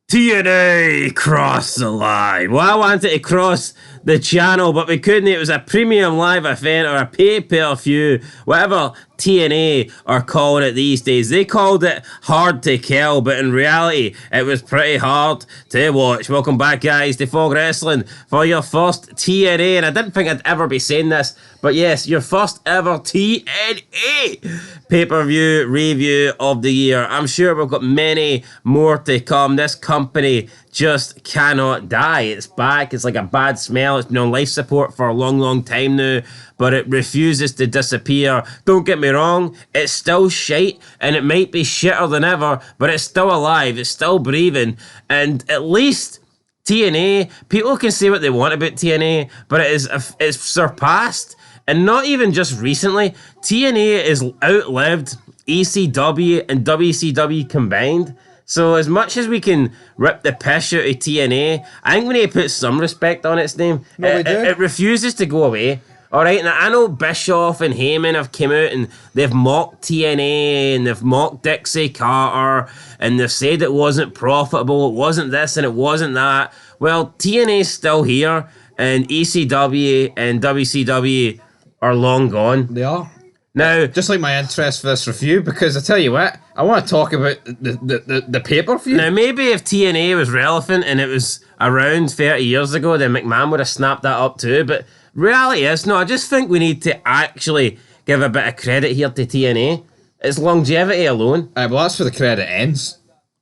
TNA cross the line. Well, I wanted to cross the channel, but we couldn't. It was a premium live event or a pay-per-view, whatever TNA are calling it these days. They called it hard to kill, but in reality, it was pretty hard to watch. Welcome back, guys, to Fog Wrestling for your first TNA. And I didn't think I'd ever be saying this, but yes, your first ever TNA pay-per-view review of the year. I'm sure we've got many more to come. This company just cannot die. It's back. It's like a bad smell. It's been on life support for a long, long time now, but it refuses to disappear. Don't get me wrong, it's still shite, and it might be shitter than ever, but it's still alive. It's still breathing, and at least TNA, people can say what they want about TNA, but it's surpassed, and not even just recently. TNA is outlived ECW and WCW combined. So as much as we can rip the piss out of TNA, I think we need to put some respect on its name. No, it refuses to go away. Alright, now I know Bischoff and Heyman have come out and they've mocked TNA and they've mocked Dixie Carter and they've said it wasn't profitable, it wasn't this and it wasn't that. Well, TNA's still here and ECW and WCW are long gone. They are. Now, just like my interest for this review, because I tell you what, I want to talk about the pay-per-view. Now, maybe if TNA was relevant and it was around 30 years ago, then McMahon would have snapped that up too. But reality is, no, I just think we need to actually give a bit of credit here to TNA. It's longevity alone. Well, that's where the credit ends.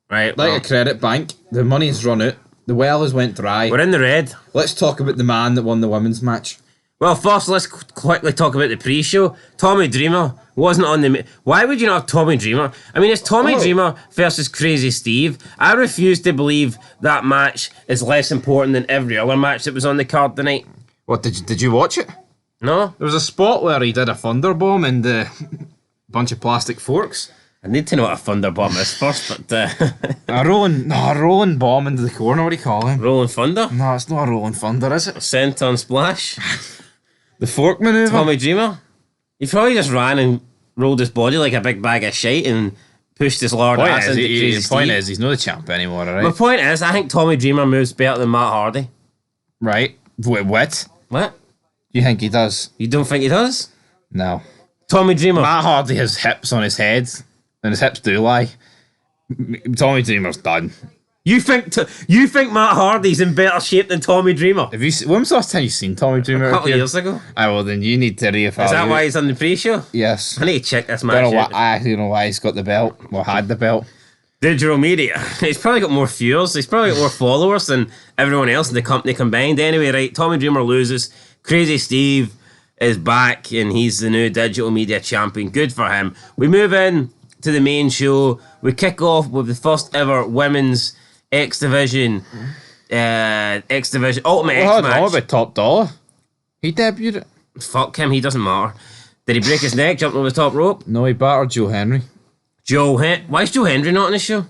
Right. Like a credit bank, the money's run out, the well has went dry. We're in the red. Let's talk about the man that won the women's match. Well, first, let's quickly talk about the pre-show. Tommy Dreamer wasn't on the... Why would you not have Tommy Dreamer? I mean, it's Tommy Dreamer versus Crazy Steve. I refuse to believe that match is less important than every other match that was on the card tonight. What, did you watch it? No. There was a spot where he did a thunderbomb and a bunch of plastic forks. I need to know what a thunderbomb is first, but... a rolling bomb into the corner, what do you call him? Rolling thunder? No, it's not a rolling thunder, is it? Senton splash? The fork maneuver? Tommy Dreamer? He probably just ran and rolled his body like a big bag of shite and pushed his lord ass into Crazy Steve. The point is, he's not the champ anymore, alright? My point is, I think Tommy Dreamer moves better than Matt Hardy. Right. What? What? You think he does? You don't think he does? No. Tommy Dreamer. Matt Hardy has hips on his head, and his hips do lie. Tommy Dreamer's done. You think Matt Hardy's in better shape than Tommy Dreamer? Have you? When was the last time you seen Tommy Dreamer? A couple of years ago. Well, then you need to reevaluate. Is that why he's on the pre-show? Yes. I need to check this match. I don't know why he's got the belt, or had the belt. Digital media. He's probably got more viewers. He's probably got more followers than everyone else in the company combined. Anyway, right, Tommy Dreamer loses. Crazy Steve is back, and he's the new digital media champion. Good for him. We move in to the main show. We kick off with the first ever women's X Division Ultimate X match. What about Top Dollar? He debuted it. Fuck him, he doesn't matter. Did he break his neck jumping over the top rope? No, he battered Joe Henry. Why is Joe Henry not on the show?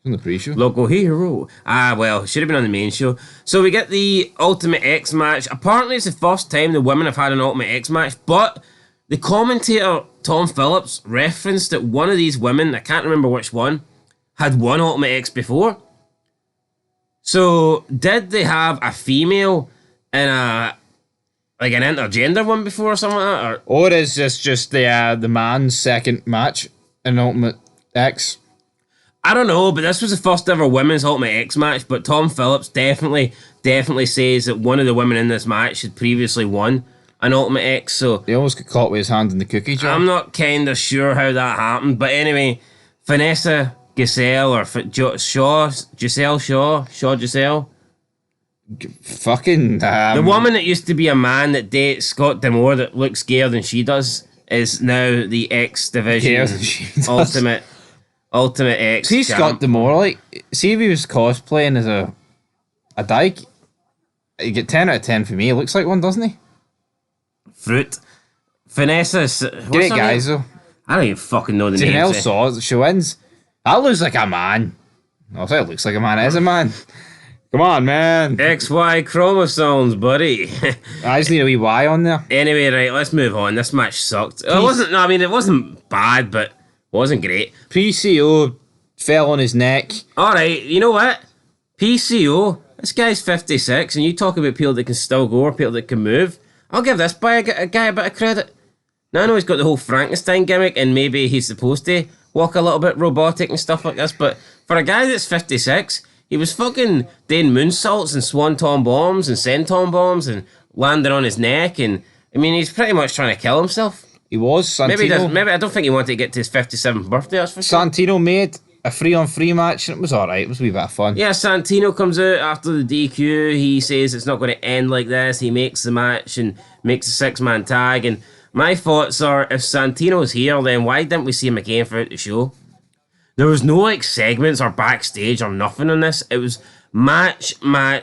On the pre-show. Local hero. Well, should have been on the main show. So we get the Ultimate X match. Apparently it's the first time the women have had an Ultimate X match, but the commentator, Tom Phillips, referenced that one of these women, I can't remember which one, had won Ultimate X before. So, did they have a female in an intergender one before or something like that? Or is this just the man's second match in Ultimate X? I don't know, but this was the first ever women's Ultimate X match, but Tom Phillips definitely says that one of the women in this match had previously won an Ultimate X, so... He almost got caught with his hand in the cookie jar. I'm not kind of sure how that happened, but anyway, Vanessa Giselle, or Giselle Shaw. Fucking... the woman that used to be a man that dates Scott D'Amore that looks gayer than she does is now the X Division Ultimate X. See Scott D'Amore, like, see if he was cosplaying as a dyke, you get 10 out of 10 for me. He looks like one, doesn't he? Fruit. Vanessa... Great guys, though. I don't even fucking know the name. Janelle Saw, she wins. That looks like a man. I'll say it looks like a man. It is a man. Come on, man. XY chromosomes, buddy. I just need a wee Y on there. Anyway, right, let's move on. This match sucked. It wasn't bad, but wasn't great. PCO fell on his neck. Alright, you know what? PCO, this guy's 56, and you talk about people that can still go or people that can move. I'll give this a guy a bit of credit. Now I know he's got the whole Frankenstein gimmick, and maybe he's supposed to walk a little bit robotic and stuff like this, but for a guy that's 56, he was fucking doing moonsaults and swanton bombs and senton bombs and landing on his neck, and I mean, he's pretty much trying to kill himself. He was. Santino. Maybe I don't think he wanted to get to his 57th birthday, that's for sure. Santino made a 3-on-3 match, and it was alright. It was a wee bit of fun. Yeah, Santino comes out after the DQ. He says it's not going to end like this. He makes the match and makes a 6-man tag. And my thoughts are, if Santino's here, then why didn't we see him again throughout the show? There was no like segments or backstage or nothing on this. It was match. And I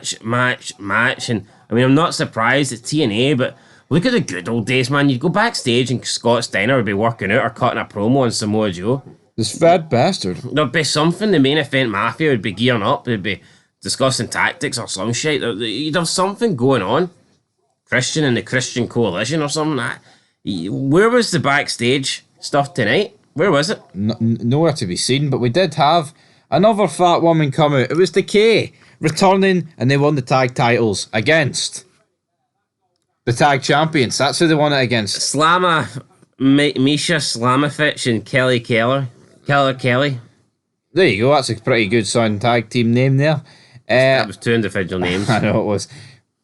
mean, I'm not surprised it's TNA, but look at the good old days, man. You'd go backstage and Scott Steiner would be working out or cutting a promo on Samoa Joe. This fat bastard. There'd be something. The main event Mafia would be gearing up. They'd be discussing tactics or some shit. You'd have something going on. Christian and the Christian Coalition or something. Where was the backstage stuff tonight? Where was it? Nowhere to be seen, but we did have another fat woman come out. It was Decay returning, and they won the tag titles against the tag champions. That's who they won it against. Misha Slamovich and Kelly Kelly. There you go. That's a pretty good sound tag team name there. That was 2 individual names. I know it was.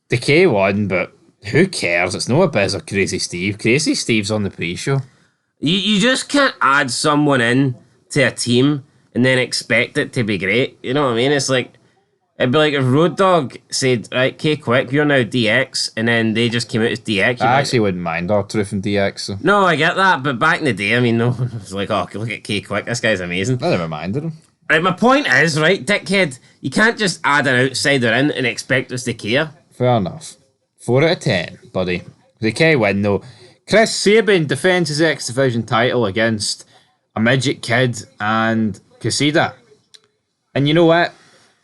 Decay won, but who cares? It's no Abyss or Crazy Steve. Crazy Steve's on the pre-show. You just can't add someone in to a team and then expect it to be great. You know what I mean? It's like, it'd be like if Road Dogg said, right, K-Quick, you're now DX, and then they just came out as DX. I actually wouldn't mind R-Truth and DX. So. No, I get that, but back in the day, I mean, no one was like, oh, look at K-Quick, this guy's amazing. I never minded him. Right, my point is, right, dickhead, you can't just add an outsider in and expect us to care. Fair enough. 4 out of 10, buddy. Decay win, though. Chris Sabin defends his X Division title against a midget kid and Casida. And you know what?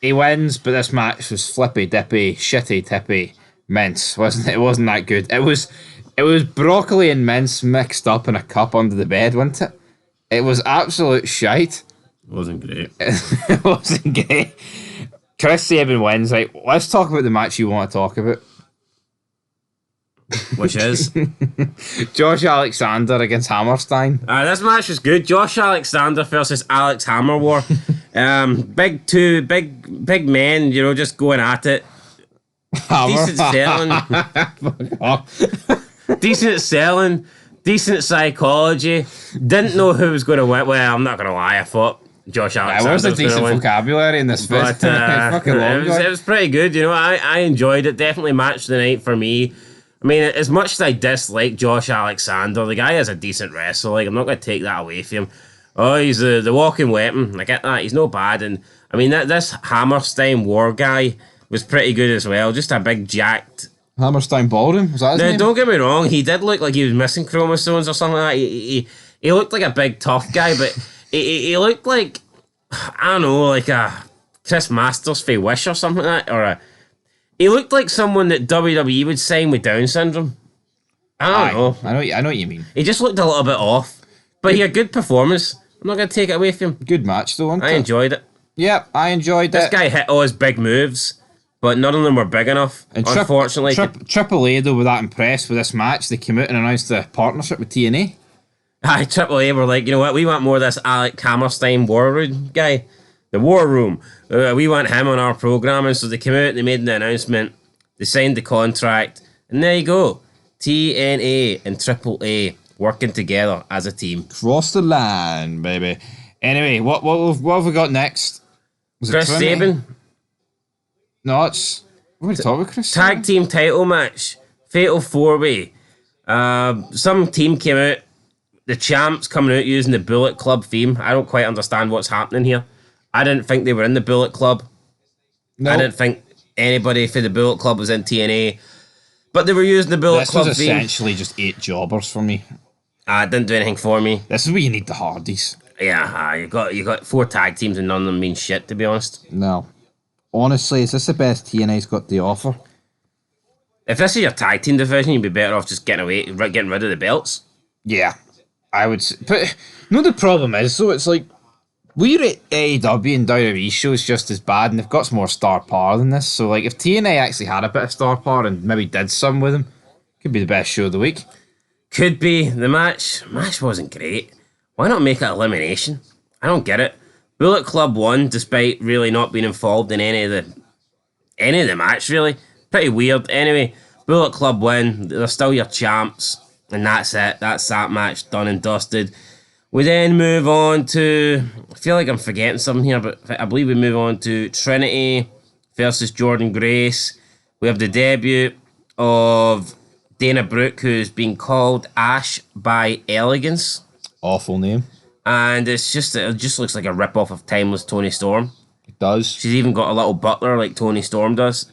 He wins, but this match was flippy, dippy, shitty, tippy, mince, wasn't it? It wasn't that good. It was broccoli and mince mixed up in a cup under the bed, wasn't it? It was absolute shite. It wasn't great. It wasn't great. Chris Sabin wins. Right, let's talk about the match you want to talk about. Which is Josh Alexander against Hammerstein. This match was good. Josh Alexander versus Alex Hammer War. Big men, you know, just going at it. Decent selling. Decent selling. Decent psychology. Didn't know who was going to win. Well, I'm not going to lie. I thought Josh Alexander was a decent vocabulary in this but it was pretty good. You know, I enjoyed it. Definitely match of the night for me. I mean, as much as I dislike Josh Alexander, the guy is a decent wrestler. Like, I'm not going to take that away from him. Oh, he's the walking weapon. I get that. He's no bad. And, I mean, this Hammerstein War guy was pretty good as well. Just a big jacked... Hammerstein Ballroom? Was that his name? Don't get me wrong. He did look like he was missing chromosomes or something like that. He looked like a big tough guy, but he looked like, I don't know, like a Chris Masters for Wish or something like that. Or he looked like someone that WWE would sign with Down syndrome. I don't know. I know what you mean. He just looked a little bit off. But he had a good performance. I'm not going to take it away from him. Good match, though, wasn't it? I enjoyed it. Yep, I enjoyed it. This guy hit all his big moves, but none of them were big enough, and unfortunately. Triple A, though, were that impressed with this match. They came out and announced a partnership with TNA. Triple A were like, you know what, we want more of this Alec Hammerstein War Room guy. The War Room. We want him on our programming. So they came out, they made the announcement, they signed the contract, and there you go. TNA and Triple A working together as a team. Cross the line, baby. Anyway, what have we got next? Chris Sabin. No, it's... What are we talking about, Chris Tag team title match. Fatal 4-way. Some team came out. The champs coming out using the Bullet Club theme. I don't quite understand what's happening here. I didn't think they were in the Bullet Club. No. I didn't think anybody for the Bullet Club was in TNA. But they were using the Bullet Club theme. This was essentially just 8 jobbers for me. It didn't do anything for me. This is where you need the Hardys. Yeah, you got 4 tag teams and none of them mean shit, to be honest. No. Honestly, is this the best TNA's got to offer? If this is your tag team division, you'd be better off just getting rid of the belts. Yeah, I would say. But, the problem is, so it's like, We rate AEW and WWE shows just as bad, and they've got some more star power than this. So, like, if TNA actually had a bit of star power and maybe did some with them, could be the best show of the week. Could be. The match wasn't great. Why not make it elimination? I don't get it. Bullet Club won despite really not being involved in any of the match, really. Pretty weird. Anyway, Bullet Club win. They're still your champs. And that's it. That's that match done and dusted. We then move on to... I feel like I'm forgetting something here, but I believe we move on to Trinity versus Jordan Grace. We have the debut of Dana Brooke, who's been called Ash by Elegance. Awful name. And it just looks like a rip-off of Timeless Tony Storm. It does. She's even got a little butler like Tony Storm does.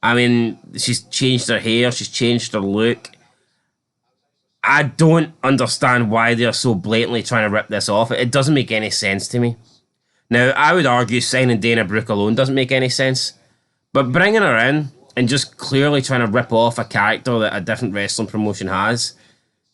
I mean, she's changed her hair, she's changed her look. I don't understand why they're so blatantly trying to rip this off. It doesn't make any sense to me. Now, I would argue signing Dana Brooke alone doesn't make any sense. But bringing her in and just clearly trying to rip off a character that a different wrestling promotion has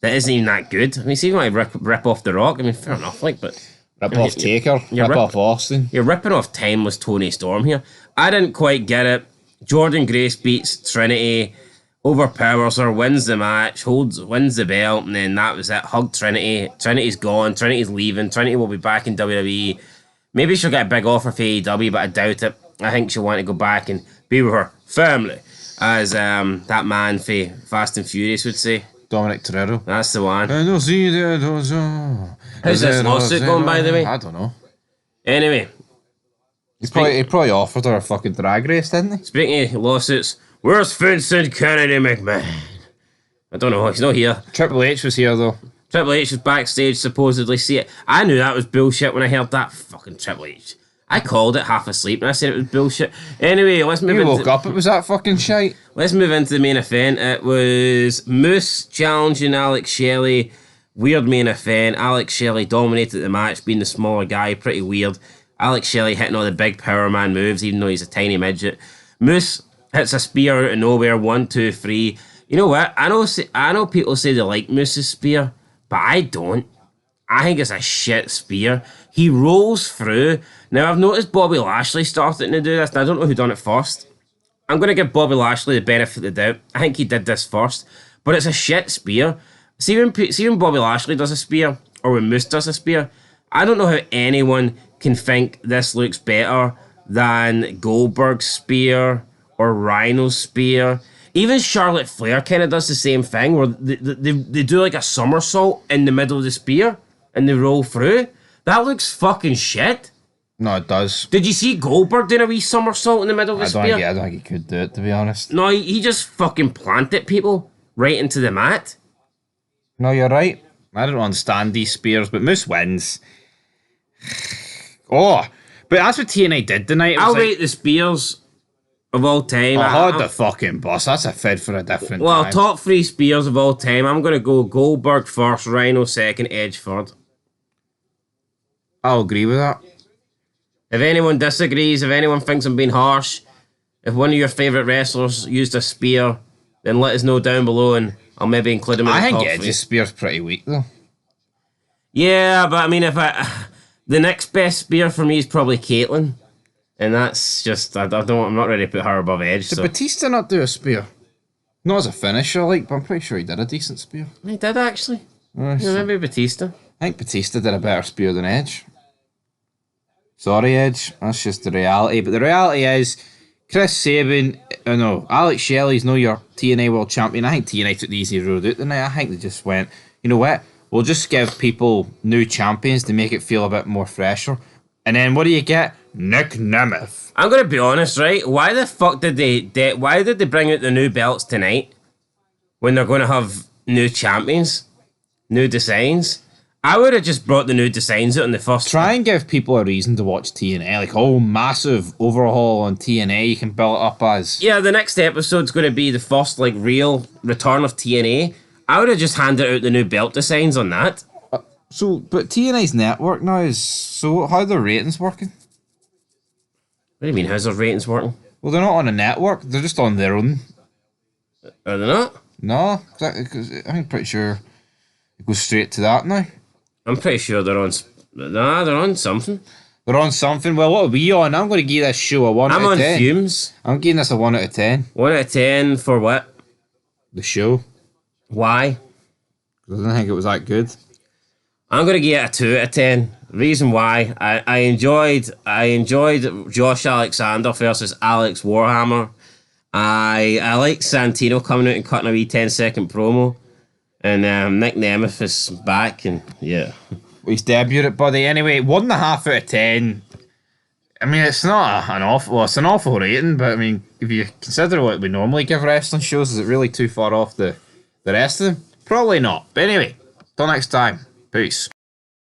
that isn't even that good. I mean, see, you want to rip off The Rock? I mean, fair enough, like, but... Rip off Taker, rip off Austin. You're ripping off Timeless Tony Storm here. I didn't quite get it. Jordan Grace beats Trinity, overpowers her, wins the match, wins the belt, and then that was it. Hugged Trinity. Trinity's gone. Trinity's leaving. Trinity will be back in WWE. Maybe she'll get a big offer for AEW, but I doubt it. I think she'll want to go back and be with her family, as that man for Fast and Furious would say. Dominic Toretto. That's the one. How's this lawsuit going, by the way? I don't know. Anyway. He probably offered her a fucking drag race, didn't he? Speaking of lawsuits, where's Vincent Kennedy McMahon? I don't know, he's not here. Triple H was here, though. Triple H was backstage, supposedly. See it. I knew that was bullshit when I heard that. Fucking Triple H. I called it half asleep and I said it was bullshit. Anyway, let's move You woke up, it was that fucking shite. Let's move into the main event. It was Moose challenging Alex Shelley. Weird main event. Alex Shelley dominated the match, being the smaller guy. Pretty weird. Alex Shelley hitting all the big power man moves, even though he's a tiny midget. Moose hits a spear out of nowhere. 1, 2, 3. You know what? I know people say they like Moose's spear, but I don't. I think it's a shit spear. He rolls through. Now, I've noticed Bobby Lashley starting to do this, and I don't know who done it first. I'm going to give Bobby Lashley the benefit of the doubt. I think he did this first, but it's a shit spear. See when Bobby Lashley does a spear, or when Moose does a spear, I don't know how anyone can think this looks better than Goldberg's spear or Rhino's spear. Even Charlotte Flair kind of does the same thing, where they do like a somersault in the middle of the spear, and they roll through. That looks fucking shit. No, it does. Did you see Goldberg doing a wee somersault in the middle of the spear? I don't think he could do it, to be honest. No, he just fucking planted people right into the mat. No, you're right. I don't understand these spears, but Moose wins. Oh, but that's what TNA did tonight. I'll rate the spears of all time. I had the fucking boss. That's a fed for a different time. Top 3 spears of all time. I'm going to go Goldberg first, Rhino second, Edge third. I'll agree with that. If anyone disagrees, if anyone thinks I'm being harsh, if one of your favourite wrestlers used a spear, then let us know down below and I'll maybe include him in the top 3. I think Edge's spear's pretty weak, though. Yeah, but I mean, the next best spear for me is probably Caitlyn. And that's just, I'm not ready to put her above Edge. Did Batista not do a spear? Not as a finisher, but I'm pretty sure he did a decent spear. He did, actually. Maybe Batista. I think Batista did a better spear than Edge. Sorry, Edge. That's just the reality. But the reality is, Alex Shelley's not your TNA World Champion. I think TNA took the easy road out tonight. I think they just went, you know what? We'll just give people new champions to make it feel a bit more fresher. And then what do you get? Nick Nemeth. I'm going to be honest, right? Why the fuck did why did they bring out the new belts tonight when they're going to have new champions? New designs? I would have just brought the new designs out in the first... Try and give people a reason to watch TNA. Like, massive overhaul on TNA you can build it up as. Yeah, the next episode's going to be the first, real return of TNA. I would have just handed out the new belt designs on that. But TNA's network now is... So, how are their ratings working? What do you mean, how's their ratings working? Well, they're not on a network. They're just on their own. Are they not? No, I'm pretty sure it goes straight to that now. I'm pretty sure they're on... Nah, they're on something. They're on something. Well, what are we on? I'm going to give this show a 1 I'm out of on 10. fumes. I'm giving this a 1 out of 10. 1 out of 10 for what? The show. Why? I didn't think it was that good. I'm gonna give it a 2 out of 10. Reason why I enjoyed Josh Alexander versus Alex Warhammer. I like Santino coming out and cutting a wee 10-second promo, and Nick Nemeth is back, and yeah. He's debuted, buddy. Anyway, 1.5 out of 10. I mean, it's not an awful. Well, it's an awful rating, but I mean, if you consider what we normally give wrestling shows, is it really too far off the rest of them? Probably not. But anyway, till next time. Peace.